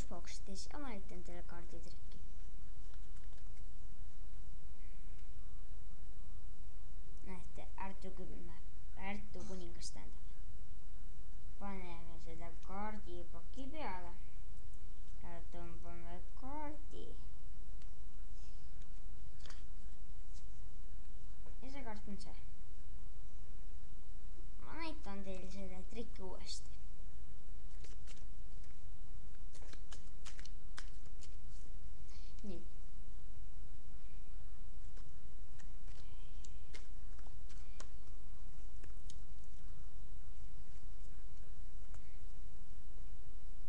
Fokustis ja ma näitan teile kaarditrikki. Näete, Artu kuningas tähendab. Paneme seda kaardipaki peale ja tõmbame kaardi. Ja see kaart on see. Ma näitan teile selle trikki uuesti. Nii.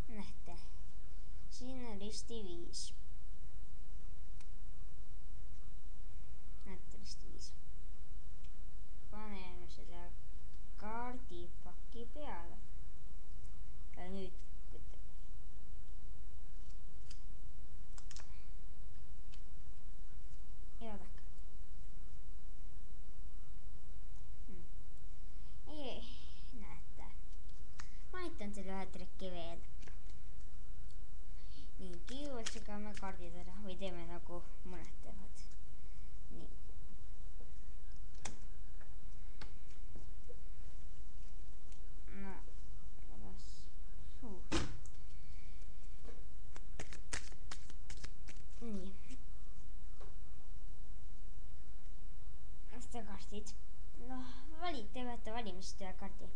Näete, siin on risti 5. Näete, risti 5. Paneme selle kaardipaki peale. Ja nüüd vaadake. Näete. Ma näitan teile ühe trikki veel. Nii, kiirelt segame kaardid ära või teeme nagu mõned teevad. Nii. No, las suur. Nii. Näste kaardid. Noh, teete valimist ühe kaardi.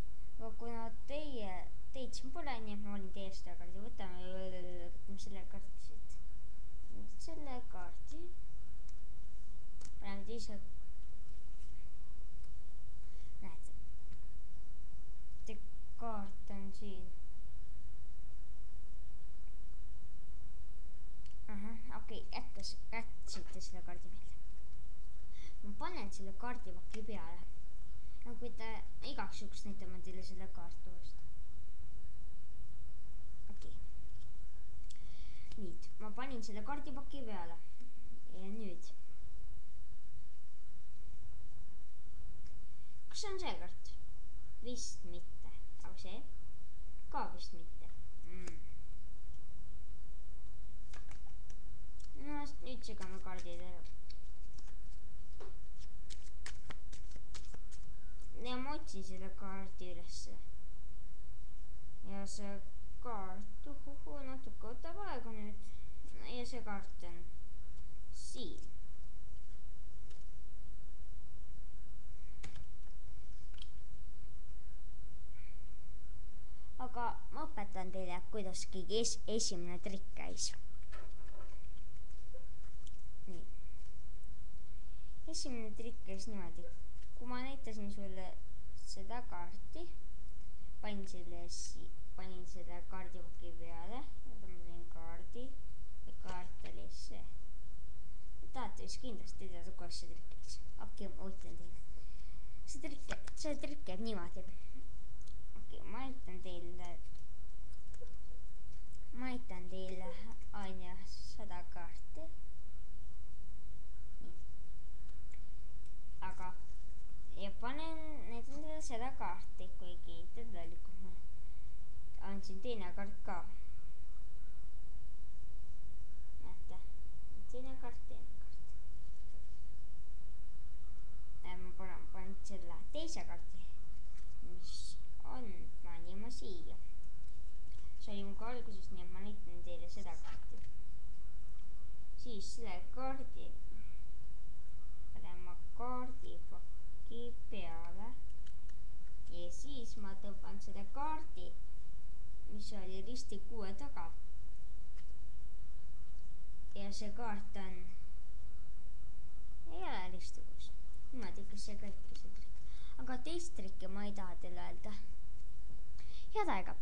Aga kuna teid siin pole, nii et ma valin teie seda kaardi. Võtame selle kaardi siit. Selle kaardi. Paneme teise. Näete. See kaart on siin. Okei, jätsite selle kaardi meelde. Ma panen selle kaardipaki peale. Ja kui te igaks juhuks näitame teile selle kaart uuesti. Okei. Nüüd, ma panin selle kaardipaki peale. Ja nüüd. Kas see on see kaart? Vist mitte. Aga see? Ka vist mitte. No, nüüd segame kaardid ära. Ja ma otsin selle kaardi ülesse. Ja see kaart, natuke võtab aega nüüd. Ja see kaart on siin. Aga ma õpetan teile, kuidas kõige esimene trikk käis. Nii. Esimene trikk käis niimoodi. Kui ma näitasin sulle seda kaarti, panin selle kaardipaki peale ja tõmbasin kaardi ja kaart oli see. Tahate vist kindlasti teada, kuidas see trikk käis. Okei, ma ütlen teile. See trikk käib niimoodi. Okei, ma näitan teile aina seda kaarti. Nii. Aga ja näitan teile seda kaarti, kuigi tegelikult ma andsin teine kaart ka. Näete, teine kaart. Ma panen selle teise kaarti, mis on, panime siia. See oli mu ka alguses, nii et ma näitan teile seda kaarti. Siis selle kaardi panen ma kaardipaki peale ja siis ma tõmban selle kaardi, mis oli risti 6 taga. Ja see kaart on, ei ole risti 6. Niimoodi, kas see kõik see trikk. Aga teist trikki ma ei taha teile öelda. Head aega!